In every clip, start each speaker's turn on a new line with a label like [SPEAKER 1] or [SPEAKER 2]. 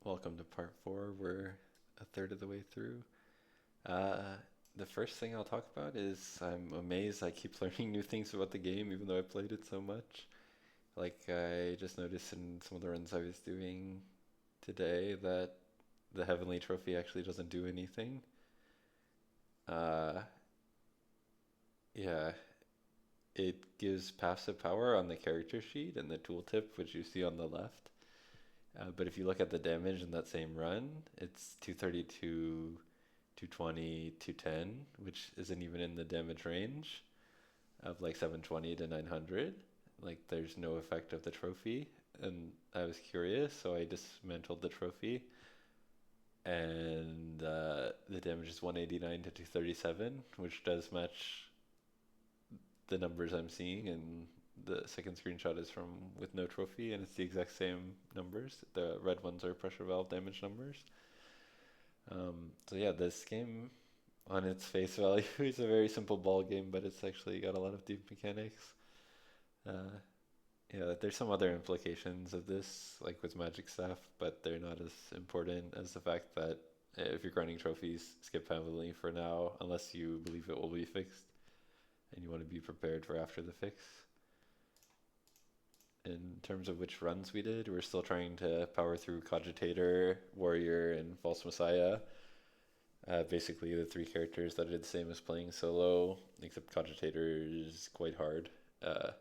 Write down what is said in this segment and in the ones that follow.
[SPEAKER 1] Welcome to part 4. We're a third of the way through. Uh, the first thing I'll talk about is I'm amazed I keep learning new things about the game even though I played it so much. Like I just noticed in some of the runs I was doing today that the Heavenly Trophy actually doesn't do anything. Uh, yeah, it gives passive power on the character sheet and the tooltip, which you see on the left. But if you look at the damage in that same run, it's 232, 220, 210, which isn't even in the damage range of like 720 to 900. Like there's no effect of the trophy. And I was curious, so I dismantled the trophy. And the damage is 189 to 237, which does match the numbers I'm seeing. And the second screenshot is from with no trophy, and it's the exact same numbers. The red ones are pressure valve damage numbers. So yeah, this game on its face value is a very simple ball game, but it's actually got a lot of deep mechanics. Uh, yeah, there's some other implications of this, like with magic stuff, but they're not as important as the fact that if you're grinding trophies, skip heavily for now, unless you believe it will be fixed and you want to be prepared for after the fix. In terms of which runs we did, we're still trying to power through Cogitator, Warrior, and False Messiah. Basically, the three characters that are the same as playing solo, except Cogitator is quite hard. Uh,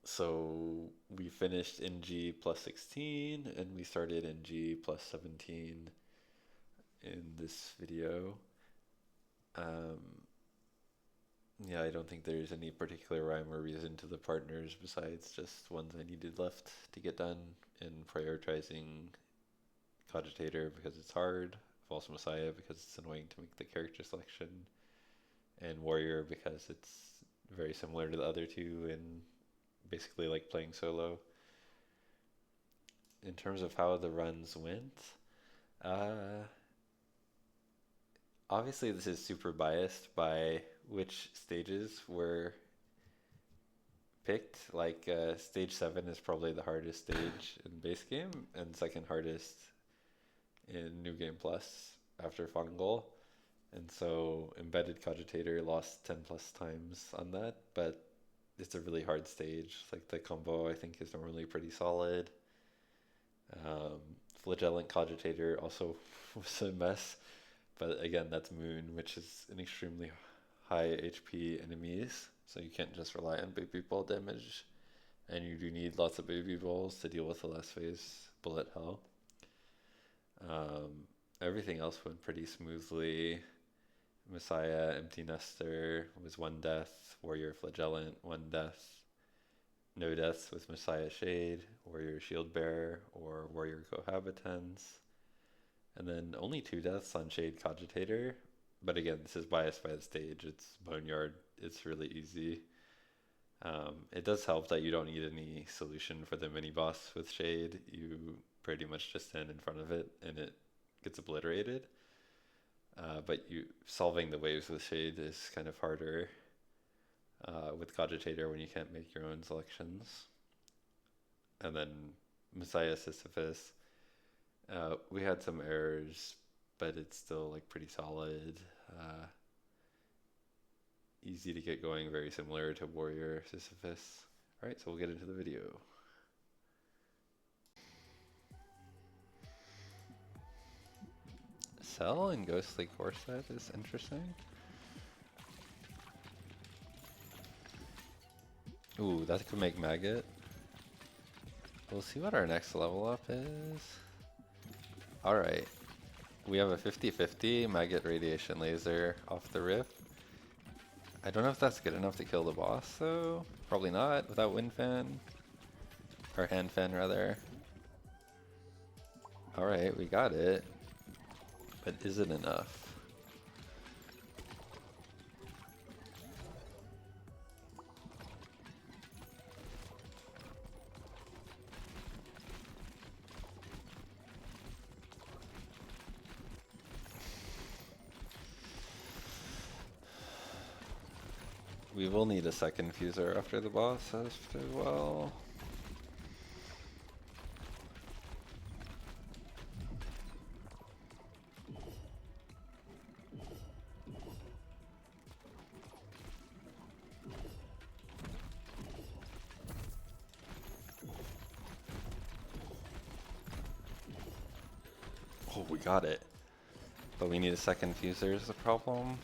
[SPEAKER 1] so we finished NG plus 16, and we started NG plus 17 in this video. Um, yeah, I don't think there's any particular rhyme or reason to the partners besides just ones I needed left to get done, and prioritizing Cogitator because it's hard, False Messiah because it's annoying to make the character selection, and Warrior because it's very similar to the other two and basically like playing solo. In terms of how the runs went, uh, obviously this is super biased by which stages were picked. Like stage 7 is probably the hardest stage in base game and second hardest in New Game Plus after Fungal. And so embedded Cogitator lost 10 plus times on that, but it's a really hard stage. Like the combo I think is normally pretty solid. Um, Flagellant Cogitator also was a mess, but again that's Moon, which is an extremely high HP enemies, so you can't just rely on baby ball damage, and you do need lots of baby balls to deal with the last phase bullet hell. Um, Everything else went pretty smoothly. Messiah, Empty Nester was one death. Warrior Flagellant, one death. No deaths with Messiah Shade, Warrior Shieldbearer, or Warrior Cohabitants. And then only 2 deaths on Shade Cogitator. But again, this is biased by the stage. It's Boneyard. It's really easy. It does help that you don't need any solution for the mini boss with Shade. You pretty much just stand in front of it and it gets obliterated. But you solving the waves with Shade is kind of harder with Cogitator when you can't make your own selections. And then Messiah Sisyphus, we had some errors, but it's still like pretty solid. Easy to get going, very similar to Warrior Sisyphus. Alright, so we'll get into the video. Cell and Ghostly Corset is interesting. Ooh, that could make Maggot. We'll see what our next level up is. Alright, we have a 50-50 Maggot Radiation Laser off the rip. I don't know if that's good enough to kill the boss though. Probably not without Wind Fan. Or Hand Fan rather. Alright, we got it. But is it enough? We will need a second fuser after the boss as well. Oh, we got it. But we need a second fuser is the problem.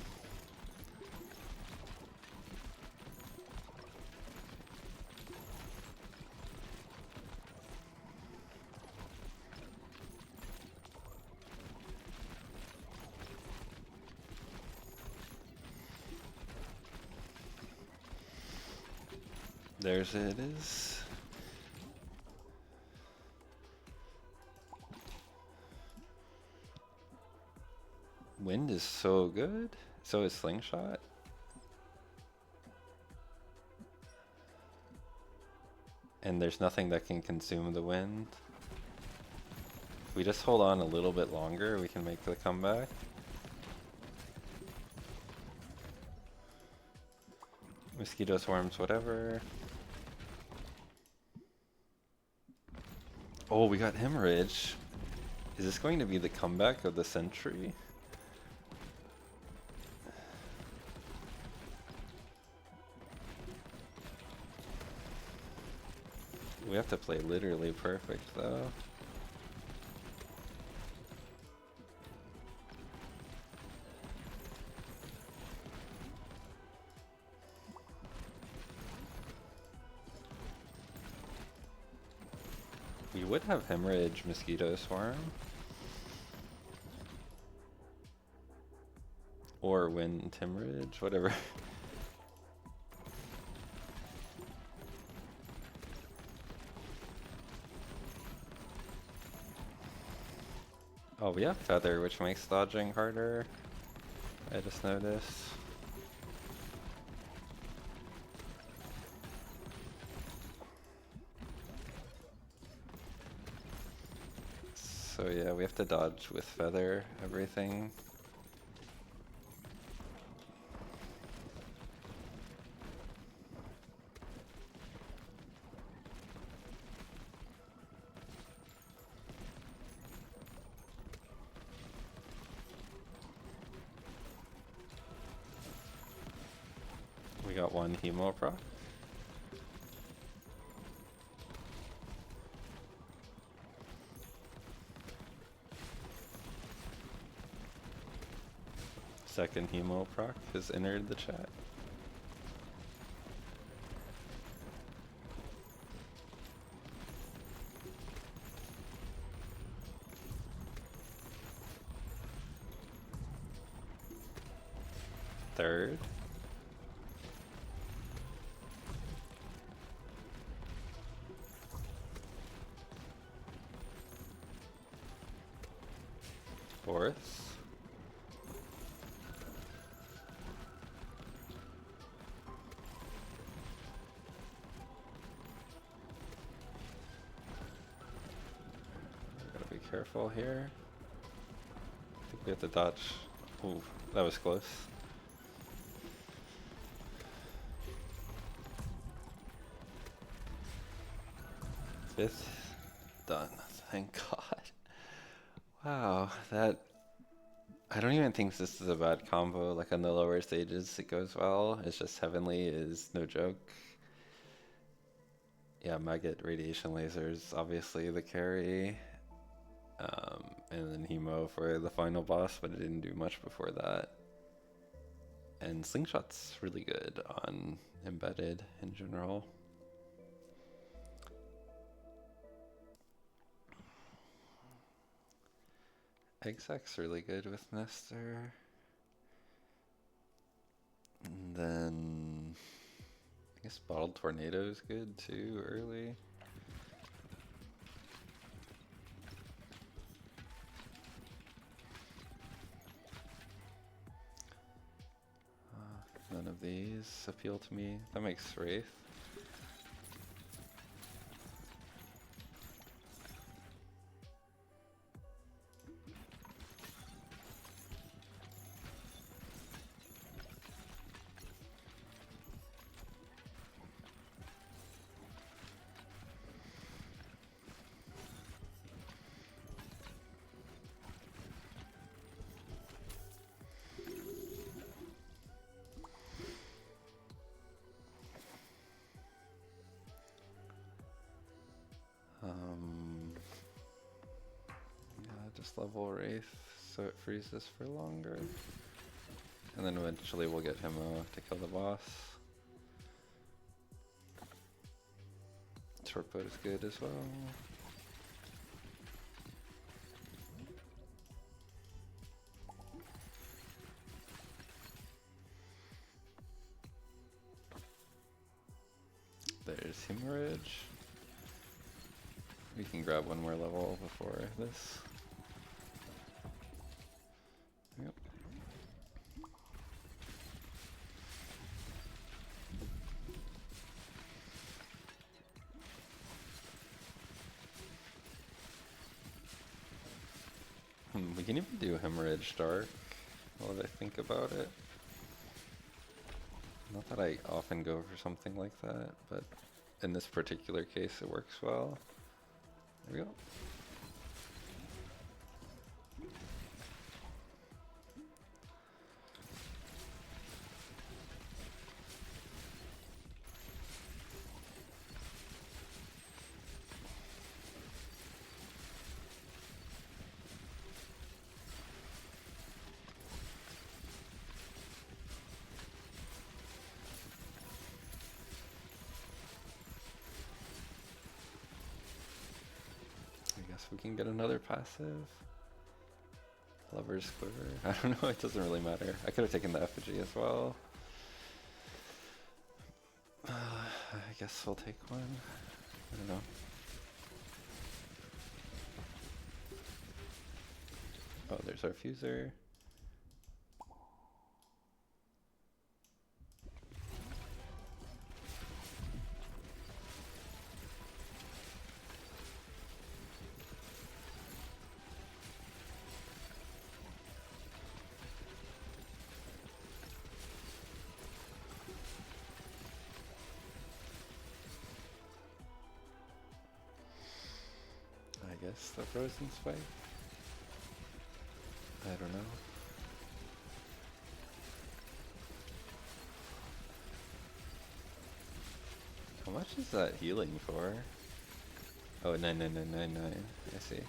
[SPEAKER 1] There's it is. Wind is so good. So is Slingshot. And there's nothing that can consume the wind. If we just hold on a little bit longer, we can make the comeback. Mosquito swarms, whatever. Oh, we got hemorrhage. Is this going to be the comeback of the century? We have to play literally perfect though. We would have hemorrhage mosquito swarm. Or wind hemorrhage, whatever. Oh, we have feather, which makes dodging harder. I just noticed. So yeah, we have to dodge with feather everything. We got one hemo proc. Second hemo proc has entered the chat. Third. Fourth. Gotta be careful here. I think we have to dodge. Ooh, that was close. Fifth. Done. Thank God. Wow, that... I don't even think this is a bad combo. Like on the lower stages it goes well. It's just Heavenly is no joke. Yeah, Maggot Radiation Lasers obviously the carry. And then Hemo for the final boss, but it didn't do much before that. And Slingshot's really good on Embedded in general. Exec's really good with Nestor. And then I guess Bottled Tornado is good too early. None of these appeal to me. That makes Wraith. Just level Wraith so it freezes for longer. And then eventually we'll get him to kill the boss. Short bow is good as well. There's Hemorrhage. We can grab one more level before this. Yep. We can even do Hemorrhage Dark, now that I think about it. Not that I often go for something like that, but in this particular case it works well. There we go. We can get another passive. Lover's Quiver. I don't know, it doesn't really matter. I could have taken the effigy as well. I guess we'll take one. I don't know. Oh, there's our Fuser. I guess the Frozen Spike? I don't know. How much is that healing for? Oh, 99999. I see.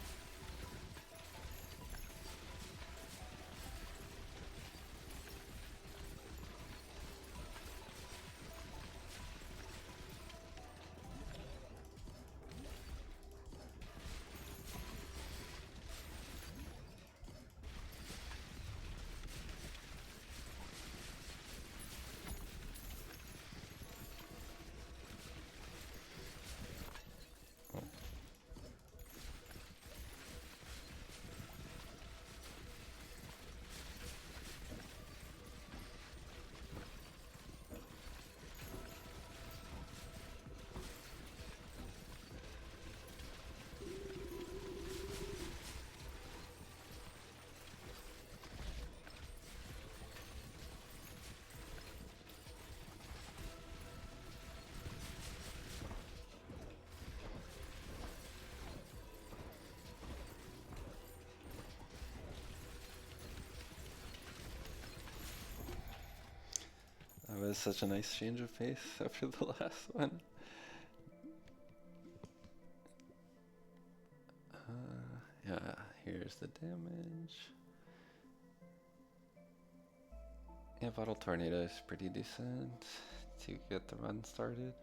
[SPEAKER 1] That was such a nice change of pace after the last one. Yeah, here's the damage. Yeah, Bottle Tornado is pretty decent to get the run started.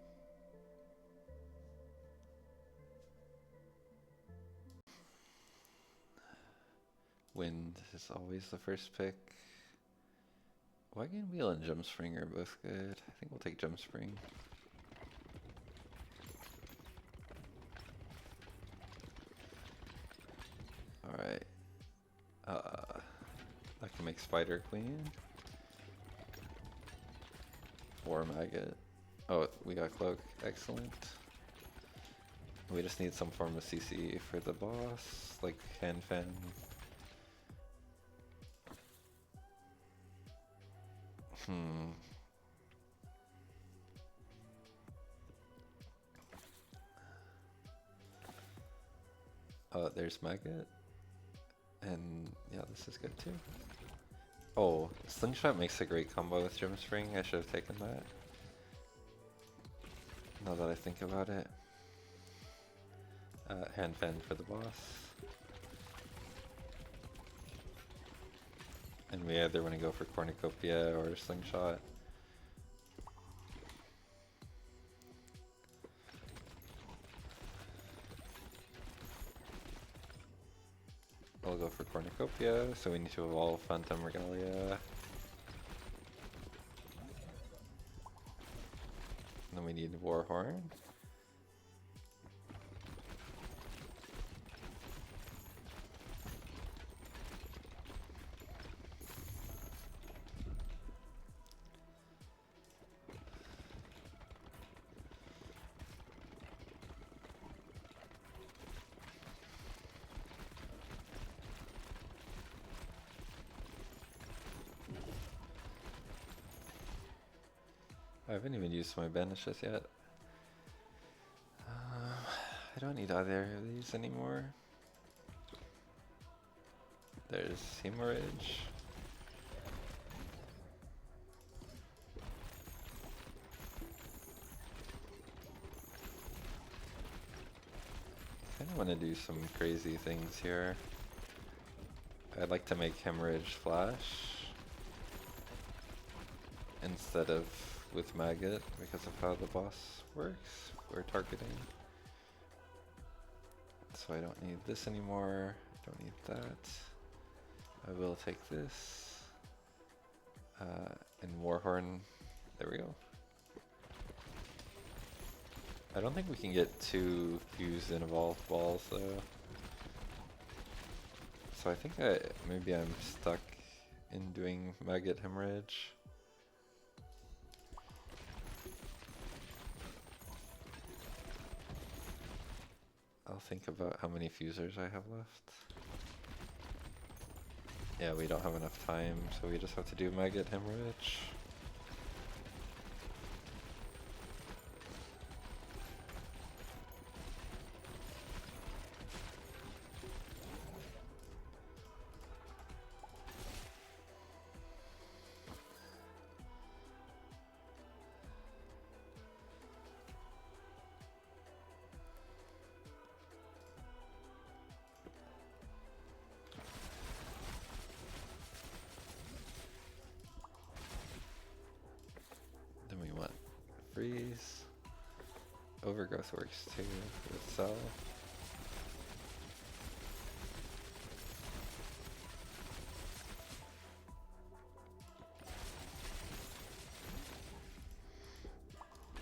[SPEAKER 1] Wind is always the first pick. Wagon Wheel and Gemspring are both good. I think we'll take Gemspring. Alright. I can make Spider Queen. Or Maggot. Oh, we got Cloak. Excellent. We just need some form of CC for the boss, like Hand Fan. There's Maggot. And yeah, this is good too. Oh, Slingshot makes a great combo with Gemspring. I should have taken that. Now that I think about it. Hand Fan for the boss. And we either want to go for Cornucopia or Slingshot. I'll go for Cornucopia, so we need to evolve Phantom Regalia. And then we need Warhorn. I haven't even used my banishes yet. I don't need either of these anymore. There's Hemorrhage. I kinda wanna do some crazy things here. I'd like to make Hemorrhage flash instead of with Maggot because of how the boss works. We're targeting. So I don't need this anymore. I don't need that. I will take this. And Warhorn. There we go. I don't think we can get 2 fused and evolved balls though. So I think maybe I'm stuck in doing Maggot Hemorrhage. I'll think about how many fusers I have left. Yeah, we don't have enough time, so we just have to do Maggot Hemorrhage. Freeze. Overgrowth works too with Cell.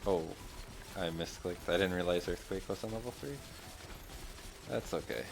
[SPEAKER 1] Oh, I misclicked. I didn't realize Earthquake was on level 3. That's okay.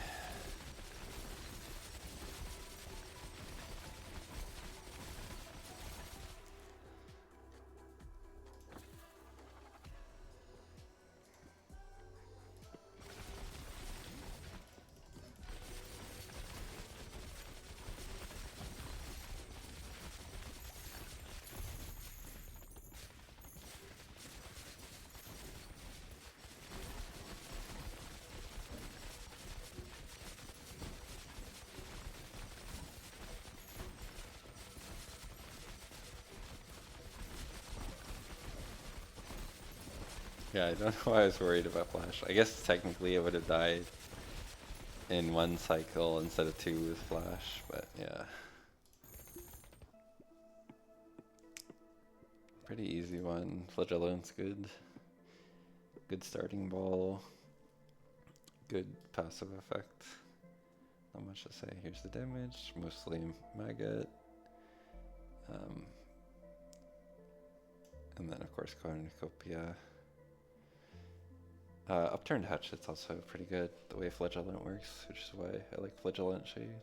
[SPEAKER 1] Yeah, I don't know why I was worried about Flash. I guess technically it would have died in 1 cycle instead of 2 with Flash, but yeah. Pretty easy one. Flagellant's good. Good starting ball. Good passive effect. Not much to say. Here's the damage. Mostly Maggot. And then of course Cornucopia. Upturned Hatchet's also pretty good, the way Flagellant works, which is why I like Flagellant Shade.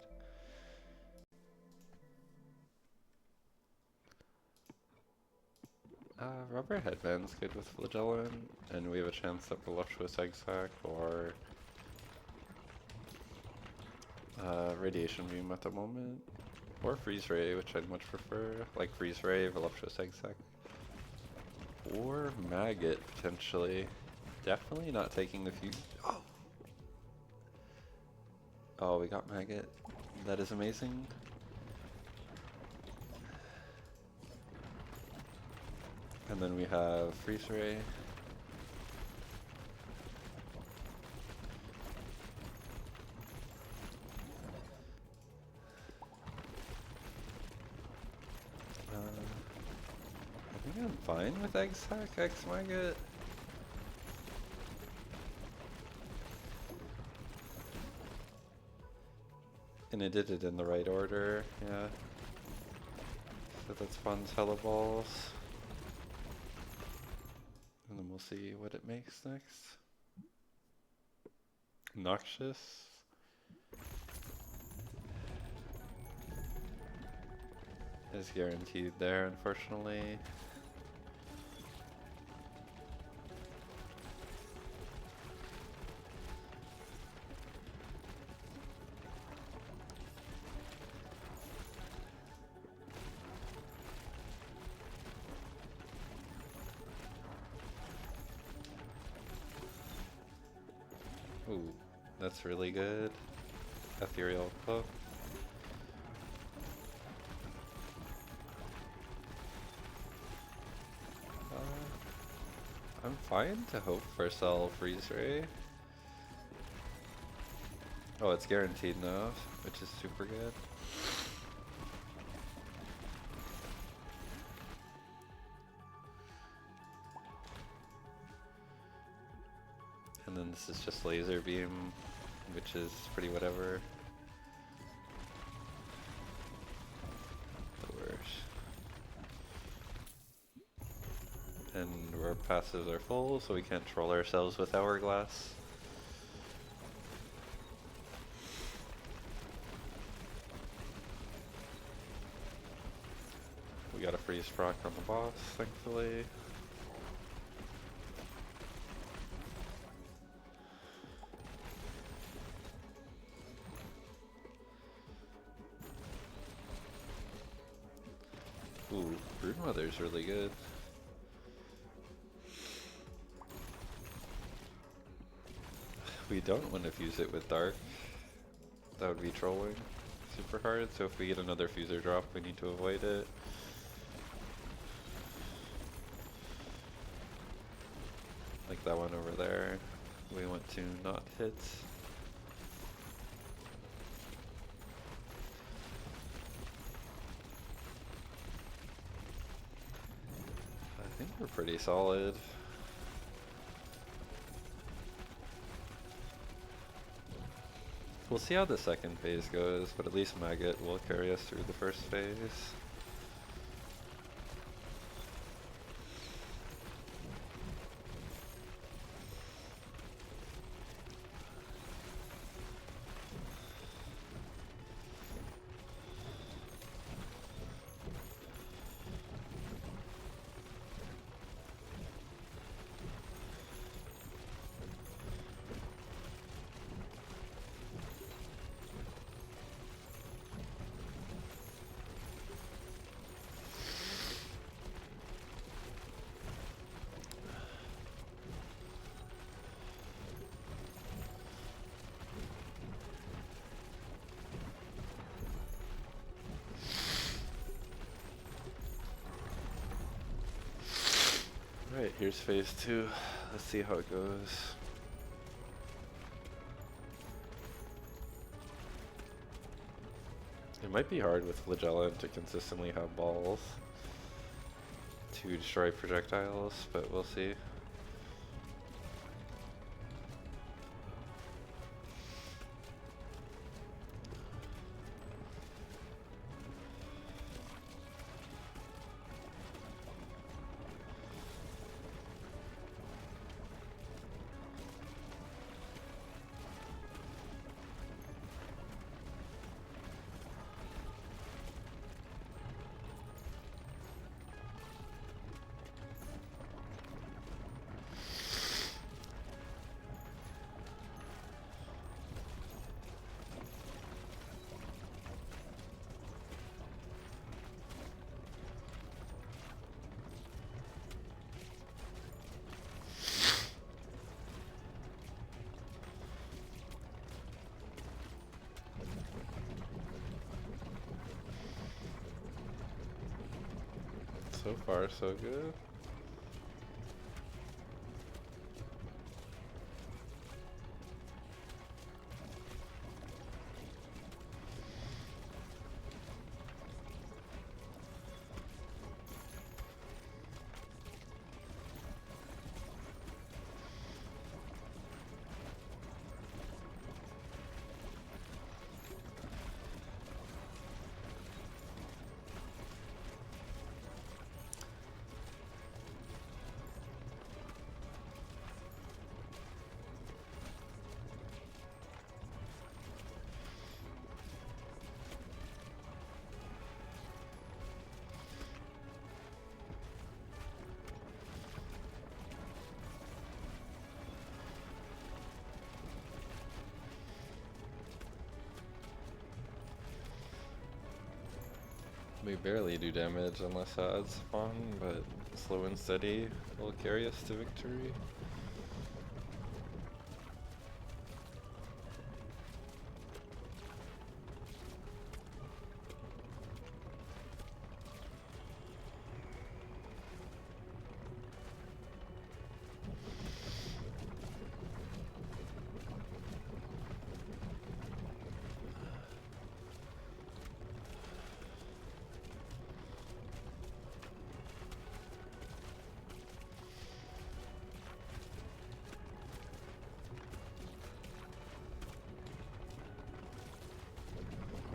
[SPEAKER 1] Rubber Headband's good with Flagellant, and we have a chance at Voluptuous Egg Sac or Radiation Beam at the moment, or Freeze Ray, which I'd much prefer, like Freeze Ray, Voluptuous Egg Sac, or Maggot potentially. Definitely not taking the fuse. Oh! Oh, we got Maggot. That is amazing. And then we have Freeze Ray. fine with X-Hack, X-Maggot. And it did it in the right order, yeah. So that spawns hella balls. And then we'll see what it makes next. Noxious. Is guaranteed there, unfortunately. Ooh, that's really good. Ethereal Cloak. I'm fine to hope for Cell Freeze Ray. Oh, it's guaranteed now, which is super good. And then this is just Laser Beam, which is pretty whatever. The worst. And our passives are full, so we can't troll ourselves with Hourglass. We got a freeze proc on the boss, thankfully. Ooh, Broodmother's really good. We don't want to fuse it with Dark. That would be trolling super hard, so if we get another fuser drop, we need to avoid it. Like that one over there, we want to not hit. I think we're pretty solid. We'll see how the second phase goes, but at least Maggot will carry us through the first phase. Alright, here's phase 2. Let's see how it goes. It might be hard with Flagellant to consistently have balls to destroy projectiles, but we'll see. So far, so good. We barely do damage unless odds spawn, but slow and steady will carry us to victory.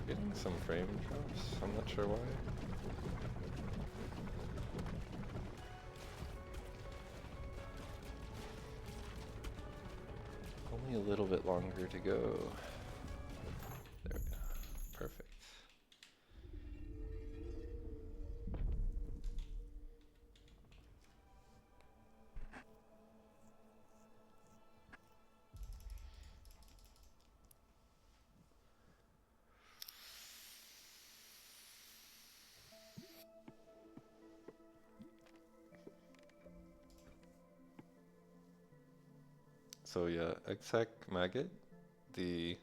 [SPEAKER 1] Getting some frame drops, I'm not sure why. Only a little bit longer to go. There we go. Perfect. So yeah, exec maggot, the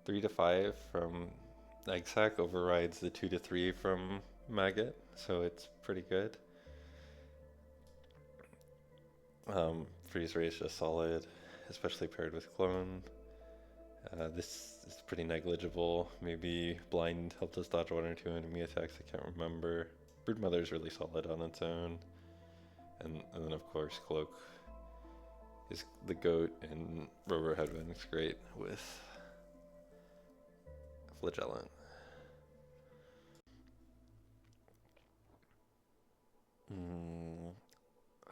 [SPEAKER 1] 3 to 5 from exec overrides the 2 to 3 from maggot, so it's pretty good. Freeze ray is just solid, especially paired with clone. This is pretty negligible. Maybe blind helped us dodge 1 or 2 enemy attacks, I can't remember. Broodmother is really solid on its own. And then of course cloak is the goat, and Rover Headband is great with Flagellant.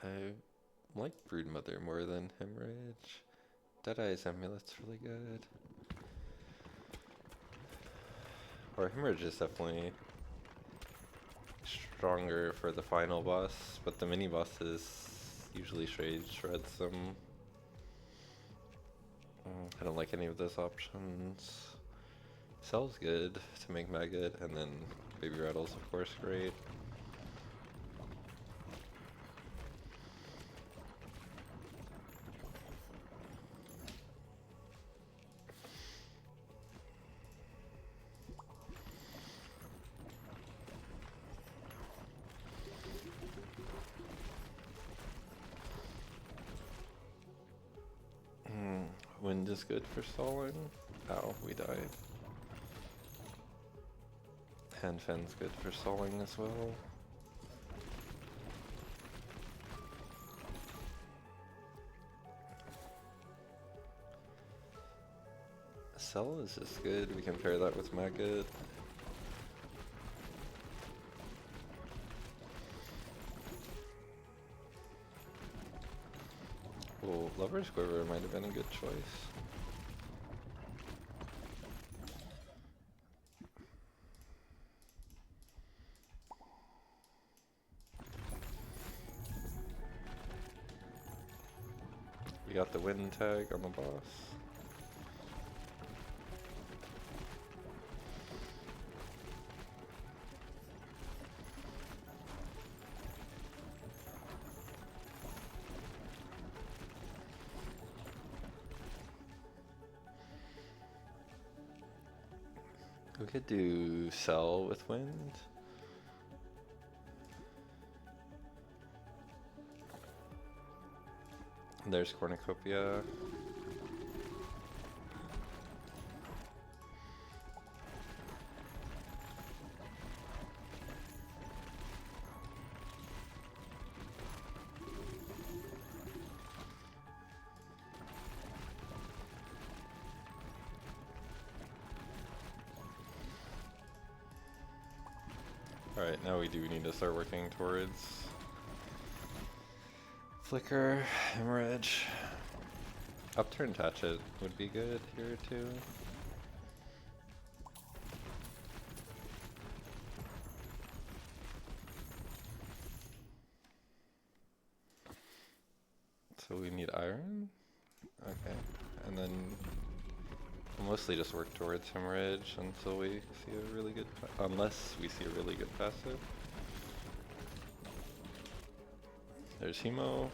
[SPEAKER 1] I like Broodmother more than Hemorrhage. Deadeye's Amulet's really good. Or Hemorrhage is definitely stronger for the final boss, but the mini bosses usually shreds them. I don't like any of those options. Cell's good to make maggot, and then Baby Rattle's of course great. Wind is good for stalling. Ow, we died. Hand Fan's good for stalling as well. Cell is just good, we can pair that with maggot. Well, Lover's Quiver might have been a good choice. We got the wind tag on the boss. We could do Cell with wind. There's Cornucopia. Alright, now we do need to start working towards Flicker, Hemorrhage. Upturn Hatchet would be good here too. So we need iron? Okay, and then mostly just work towards Hemorrhage until we see a really good, unless we see a really good passive. There's Hemo.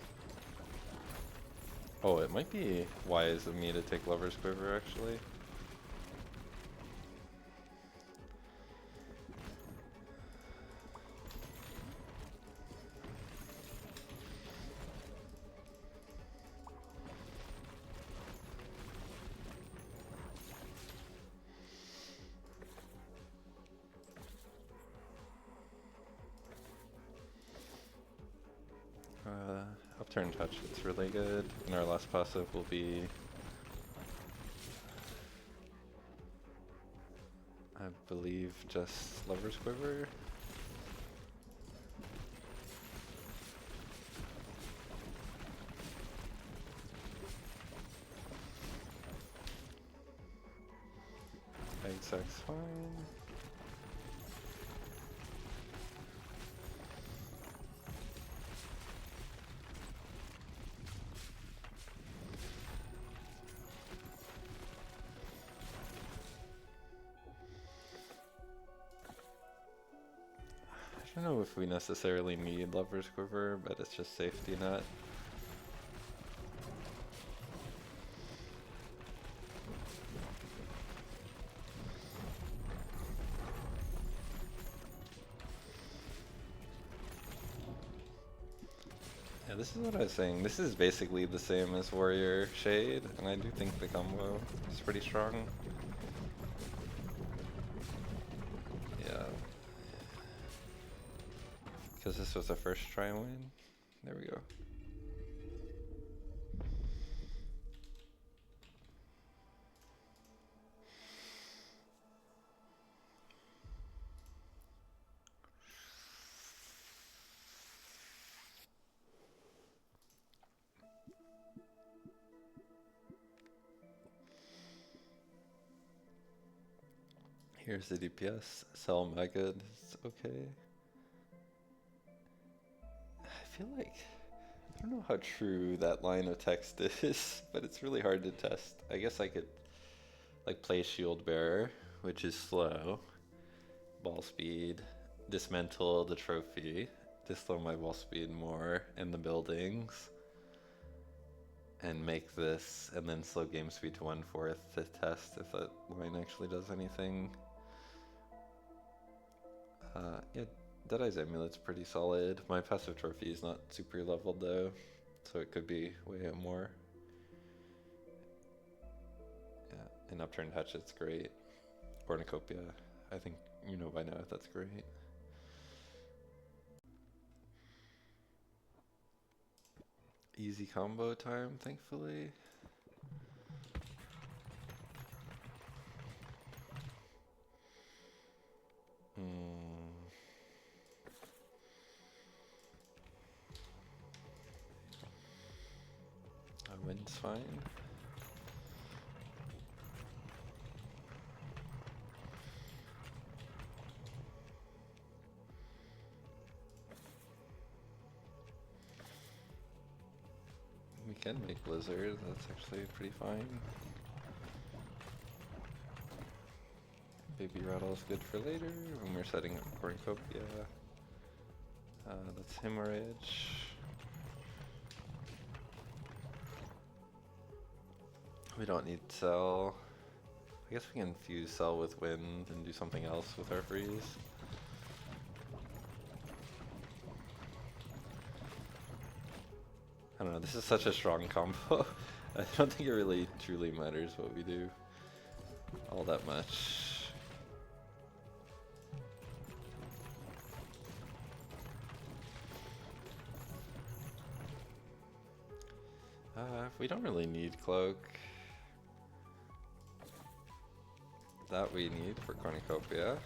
[SPEAKER 1] Oh, it might be wise of me to take Lover's Quiver actually. Upturn Touch, it's really good. And our last passive will be, I believe, just Lover's Quiver. Exact's fine. I don't know if we necessarily need Lover's Quiver, but it's just safety net. Yeah, this is what I was saying. This is basically the same as Warrior Shade, and I do think the combo is pretty strong. Yeah. Because this was a first try win. There we go. Here's the DPS. Sell Mega, it's okay. I feel like, I don't know how true that line of text is, but it's really hard to test. I guess I could like play Shieldbearer, which is slow, ball speed, dismantle the trophy to slow my ball speed more in the buildings, and make this, and then slow game speed to 1/4 to test if that line actually does anything. Yeah, Deadeye's Amulet's pretty solid. My passive trophy is not super leveled though, so it could be way more. Yeah, and Upturned Hatchet's great. Cornucopia, I think you know by now that's great. Easy combo time, thankfully. A win's fine. We can make Blizzard, that's actually pretty fine. Baby Rattle's good for later when we're setting up Cornucopia. That's Hemorrhage. We don't need Cell. I guess we can fuse Cell with Wind and do something else with our freeze. I don't know, this is such a strong combo. I don't think it really truly matters what we do all that much. We don't really need Cloak. That we need for Cornucopia.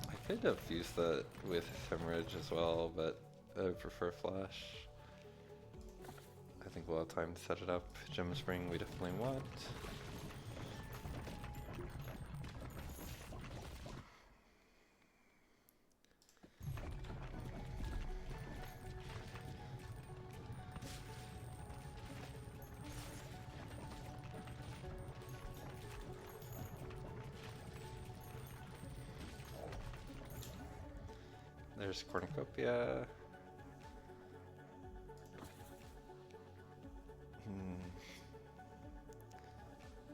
[SPEAKER 1] I could have fused that with Hemorrhage as well, but I would prefer Flash. I think we'll have time to set it up. Gem Spring we definitely want. There's Cornucopia.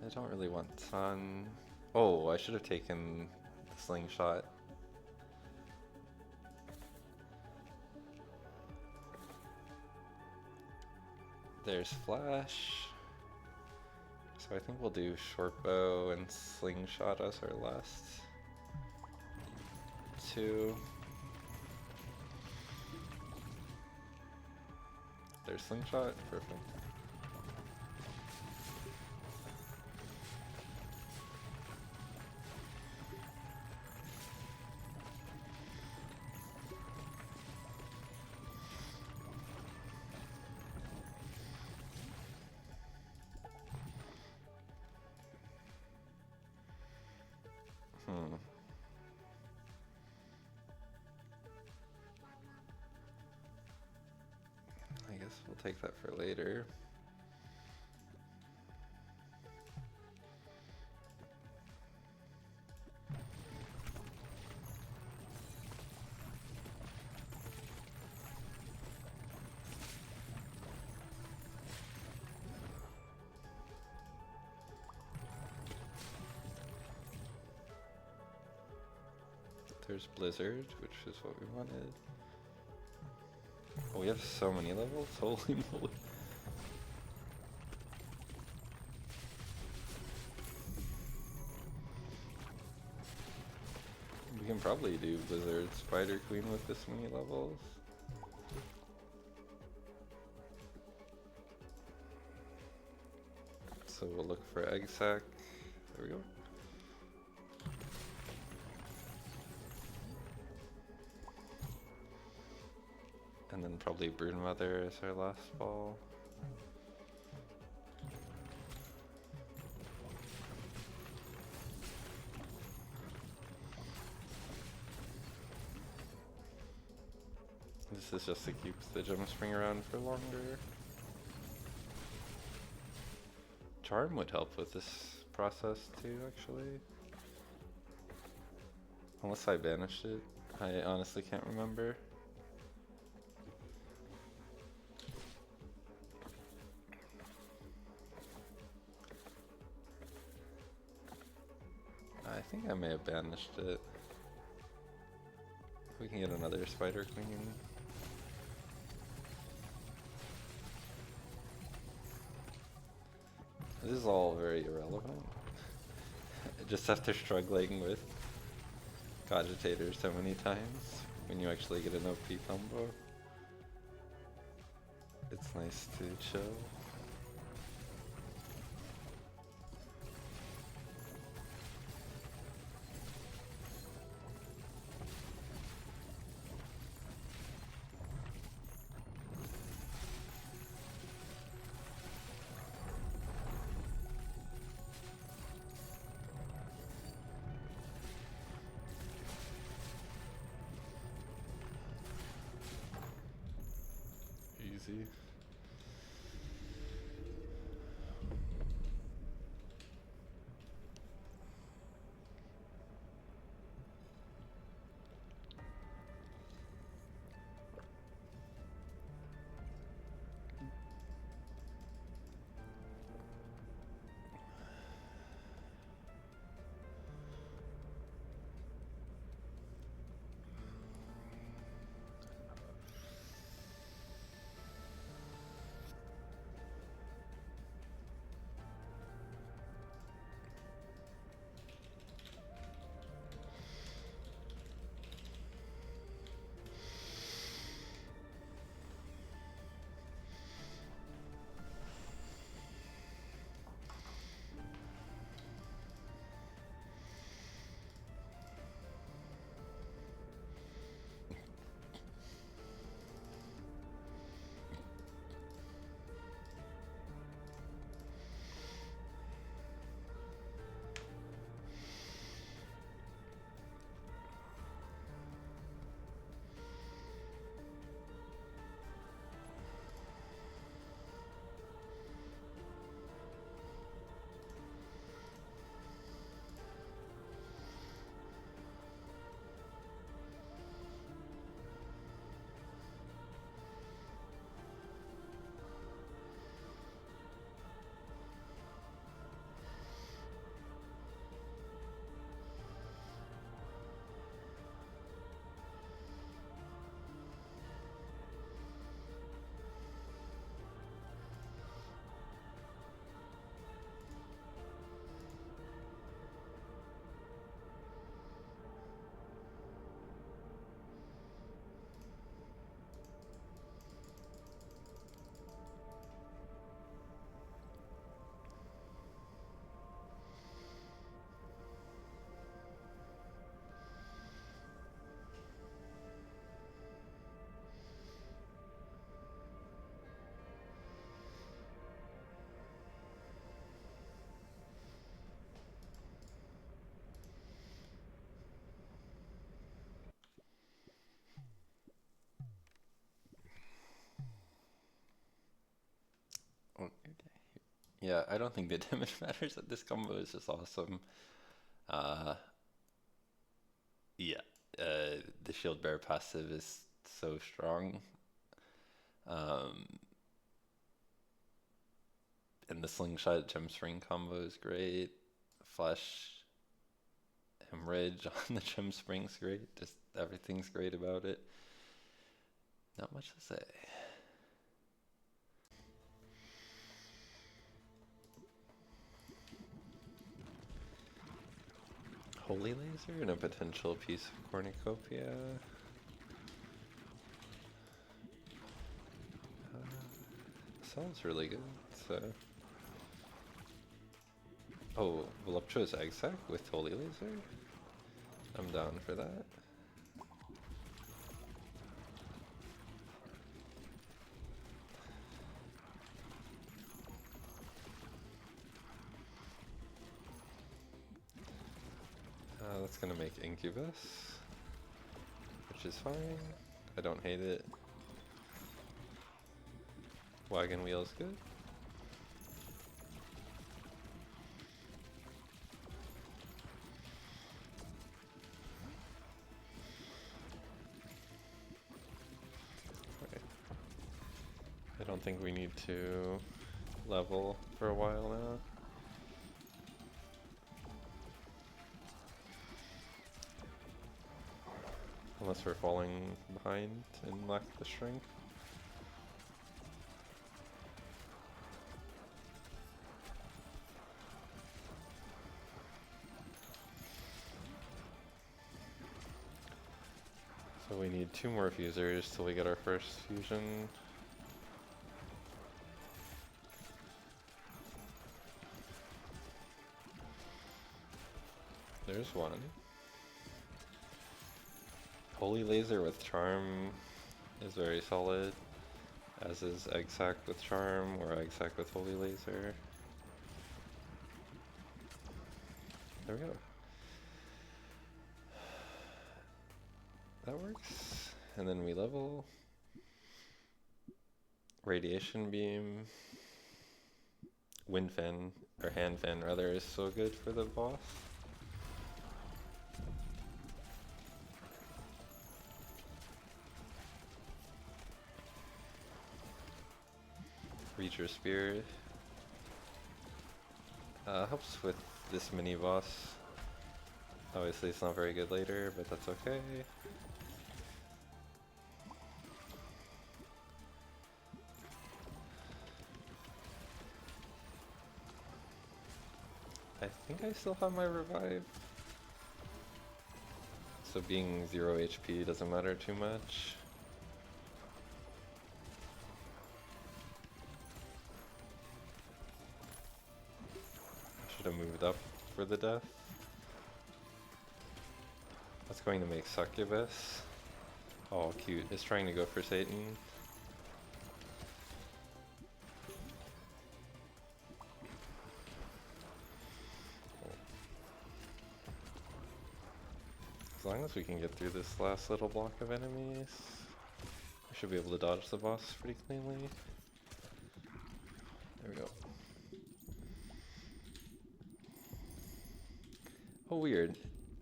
[SPEAKER 1] I don't really want Sun. Oh, I should have taken the Slingshot. There's Flash. So I think we'll do Short Bow and Slingshot as our last two. There's Slingshot, perfect. I guess we'll take that for later. There's Blizzard, which is what we wanted. Oh, we have so many levels, holy moly. We can probably do Blizzard Spider Queen with this many levels. So we'll look for Egg Sac. There we go. And then probably Broodmother as our last ball. This is just to keep the gem spring around for longer. Charm would help with this process too, actually. Unless I banished it. I honestly can't remember. I think I may have banished it. We can get another Spider Queen. This is all very irrelevant. Just after struggling with Cogitator so many times, when you actually get an OP combo, it's nice to chill. Easy. Yeah, I don't think the damage matters at this combo. Is just awesome. Uh, yeah, the Shieldbearer passive is so strong. Um, and the Slingshot Gemspring combo is great. Flash Hemorrhage on the Gemspring's great. Just everything's great about it. Not much to say. Holy Laser and a potential piece of Cornucopia. Sounds really good. So, oh, Voluptuous Egg Sac with Holy Laser? I'm down for that. That's gonna make Incubus, which is fine. I don't hate it. Wagon Wheel's good. Okay. I don't think we need to level for a while now. Unless we're falling behind and lack the strength. So we need 2 more fusers till we get our first fusion. There's one. Holy Laser with Charm is very solid, as is Egg Sac with Charm, or Egg Sac with Holy Laser. There we go. That works. And then we level. Radiation Beam. Wind Fan, or Hand Fan rather, is so good for the boss. Reacher Spear helps with this mini boss. Obviously it's not very good later, but that's okay. I think I still have my revive. So being 0 HP doesn't matter too much. Should have moved up for the death. That's going to make Succubus. Oh, cute. It's trying to go for Satan. As long as we can get through this last little block of enemies, we should be able to dodge the boss pretty cleanly. There we go. Oh, weird.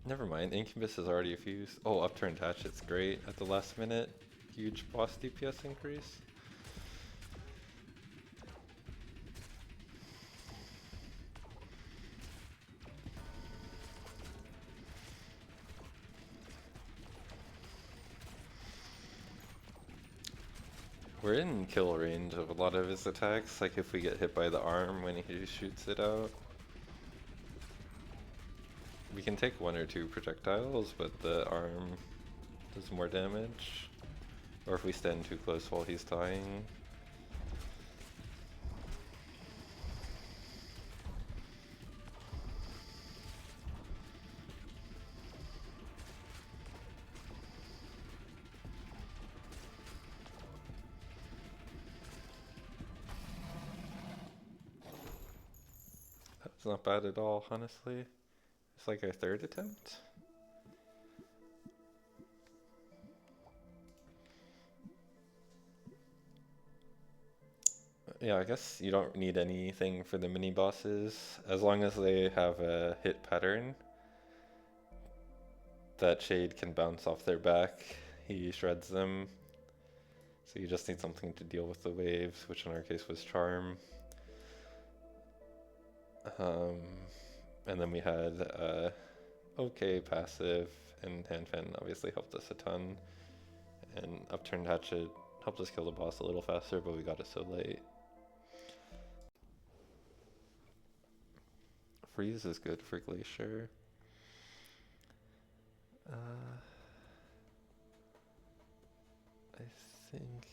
[SPEAKER 1] Never mind. Incubus is already fused. Oh, Upturned Hatchet's great at the last minute. Huge boss DPS increase. We're in kill range of a lot of his attacks, like if we get hit by the arm when he shoots it out. We can take 1 or 2 projectiles, but the arm does more damage. Or if we stand too close while he's dying. That's not bad at all, honestly. It's like our 3rd attempt. Yeah, I guess you don't need anything for the mini bosses as long as they have a hit pattern that Shade can bounce off their back. He shreds them. So you just need something to deal with the waves, which in our case was Charm. Um, and then we had okay passive, and Hand Fan obviously helped us a ton. And Upturned Hatchet helped us kill the boss a little faster, but we got it so late. Freeze is good for Glacier. I think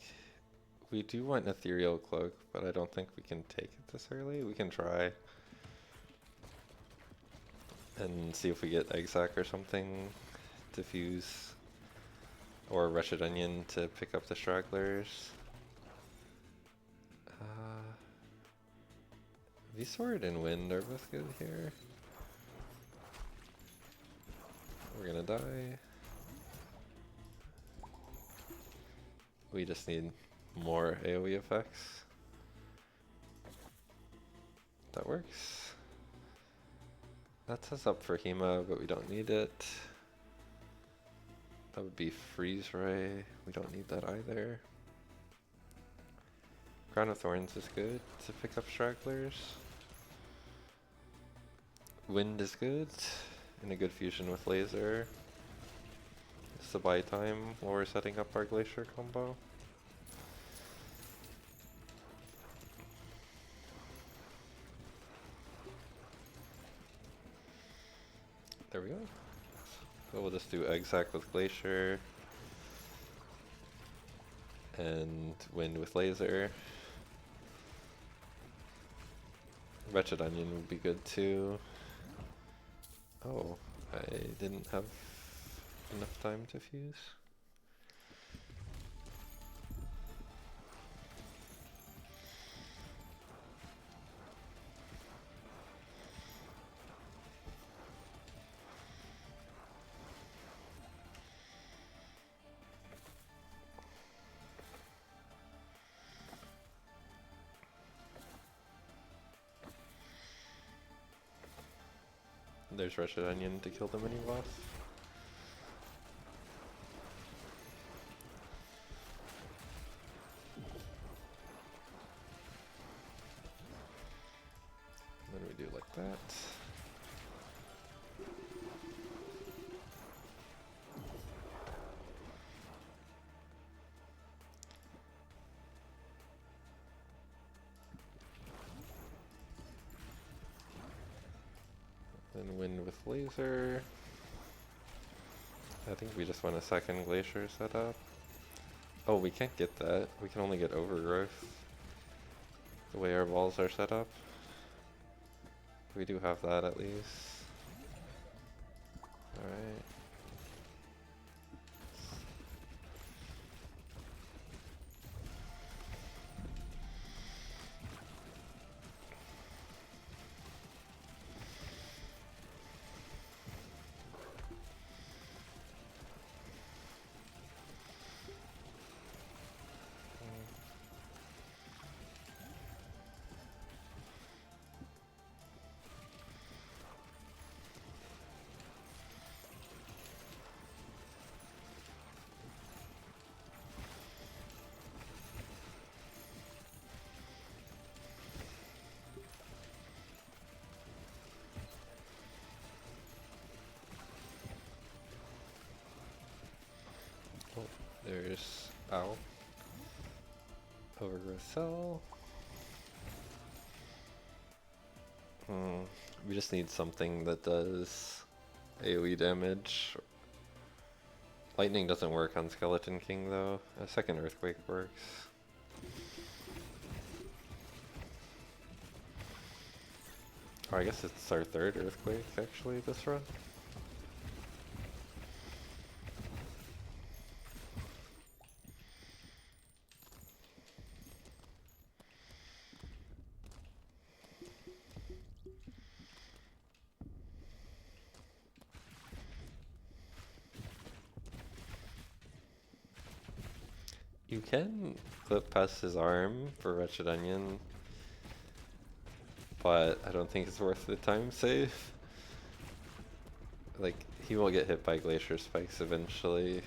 [SPEAKER 1] we do want Ethereal Cloak, but I don't think we can take it this early. We can try and see if we get Egg Sac or something to fuse, or Wretched Onion to pick up the stragglers. V-Sword and Wind are both good here. We're gonna die. We just need more AoE effects. That works. That sets up for Hema, but we don't need it. That would be Freeze Ray. We don't need that either. Crown of Thorns is good to pick up stragglers. Wind is good, and a good fusion with Laser. It's the buy time while we're setting up our Glacier combo. There we go. So we'll just do Egg Sac with Glacier. And Wind with Laser. Wretched Onion would be good too. Oh, I didn't have enough time to fuse. There's Wretched Onion to kill the mini boss. And then we do like that. Then Wind with Laser. I think we just want a second Glacier set up. Oh, we can't get that. We can only get Overgrowth the way our walls are set up. We do have that at least. Alright. There's Owl. Overgrowth Cell. We just need something that does AoE damage. Lightning doesn't work on Skeleton King though. A second Earthquake works. Or I guess it's our third Earthquake actually this run. You can clip past his arm for Wretched Onion, but I don't think it's worth the time save. Like, he will get hit by Glacier Spikes eventually.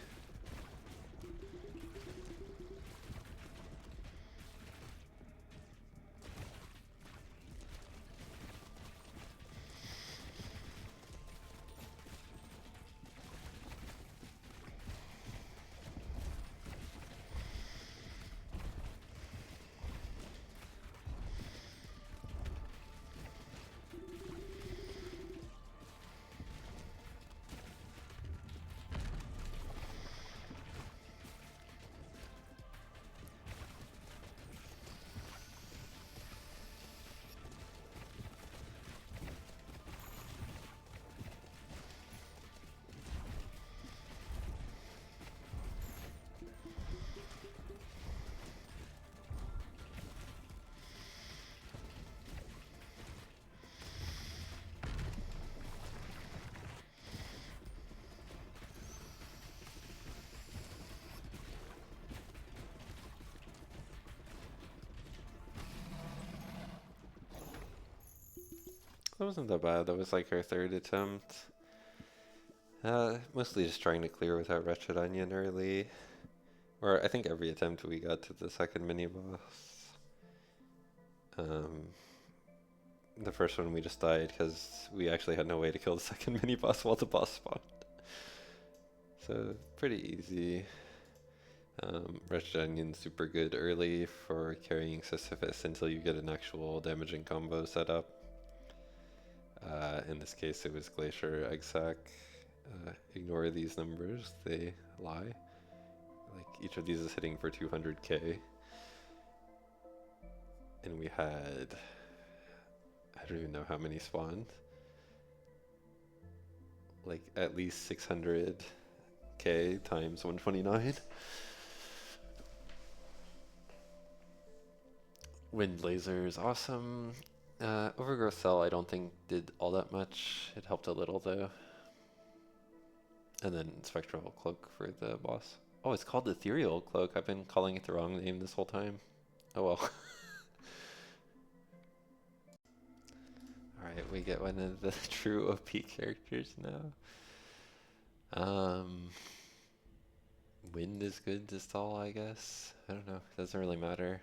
[SPEAKER 1] That wasn't that bad. That was like our third attempt. Mostly just trying to clear without Wretched Onion early. Or I think every attempt we got to the second mini-boss. The first one we just died because we actually had no way to kill the second mini-boss while the boss spawned. So, pretty easy. Wretched Onion's super good early for carrying Sisyphus until you get an actual damaging combo set up. In this case, it was Glacier Egg-Sack. Ignore these numbers, they lie. Like, each of these is hitting for 200k. And we had, I don't even know how many spawned. Like, at least 600k times 129. Wind Laser is awesome. Overgrowth Cell I don't think did all that much. It helped a little though. And then Spectral Cloak for the boss. Oh, it's called Ethereal Cloak. I've been calling it the wrong name this whole time. Oh well. Alright, we get one of the true OP characters now. Wind is good to stall, I guess. I don't know. It doesn't really matter.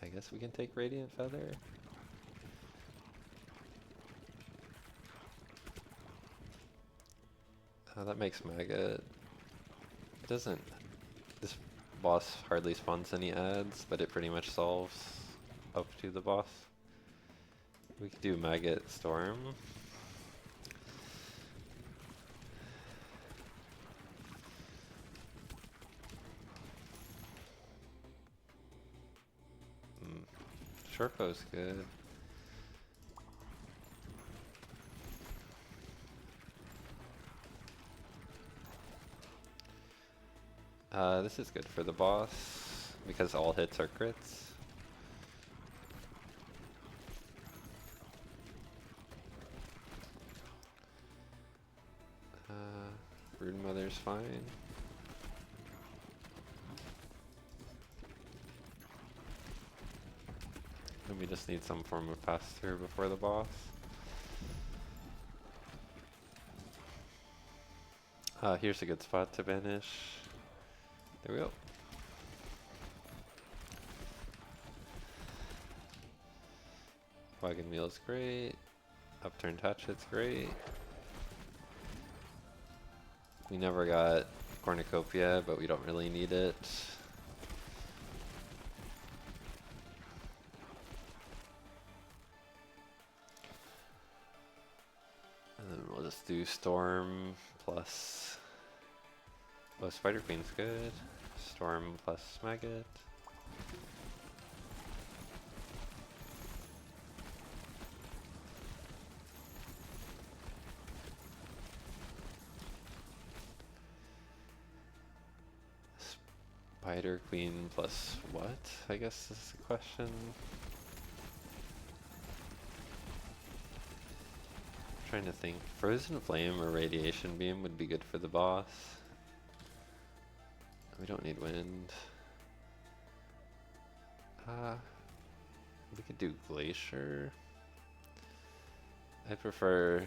[SPEAKER 1] I guess we can take Radiant Feather. That makes Maggot. It doesn't. This boss hardly spawns any ads, but it pretty much solves up to the boss. We could do Maggot Storm. Sherpo's good. This is good for the boss because all hits are crits. Brood Mother's fine. And we just need some form of pass-through before the boss. Here's a good spot to banish. There we go. Wagon Wheel's great. Upturned Hatchet's great. We never got Cornucopia, but we don't really need it. And then we'll just do Storm plus... Oh, Spider Queen's good. Storm plus Maggot. Spider Queen plus what? I guess this is the question. Trying to think. Frozen Flame or Radiation Beam would be good for the boss. We don't need wind. We could do glacier. I prefer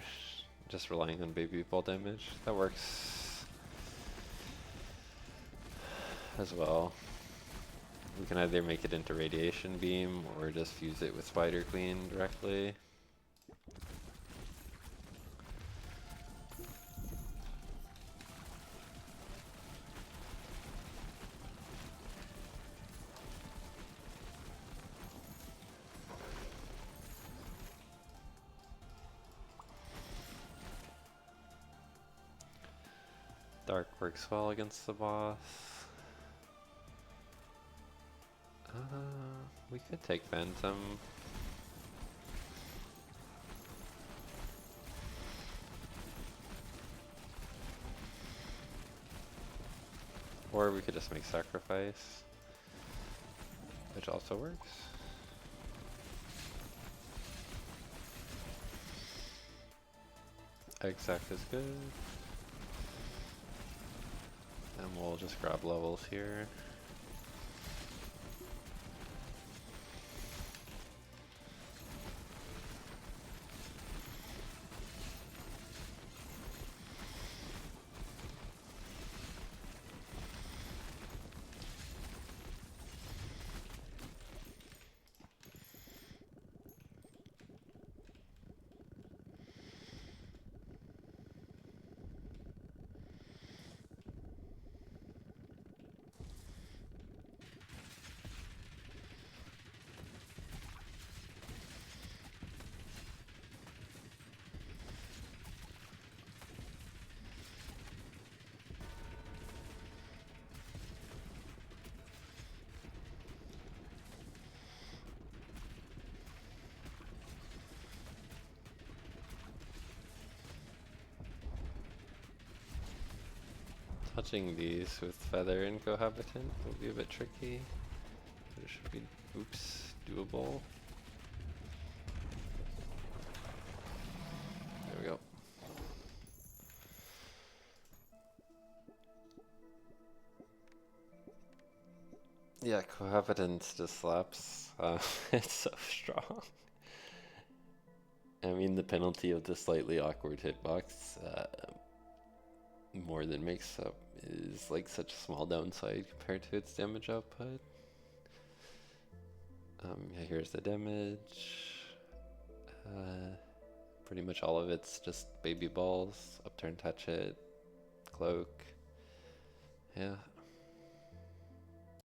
[SPEAKER 1] just relying on baby ball damage. That works as well. We can either make it into radiation beam or just fuse it with Spider Queen directly. Dark works well against the boss. We could take Phantom. Or we could just make Sacrifice, which also works. Exact is good. And we'll just grab levels here. Touching these with Feather and Cohabitant will be a bit tricky, but it should be, oops, doable. There we go. Yeah, Cohabitants just slaps. It's so strong. I mean, the penalty of the slightly awkward hitbox more than makes up is like such a small downside compared to its damage output. Yeah, here's the damage. Pretty much all of it's just baby balls, upturn, touch it, cloak. Yeah,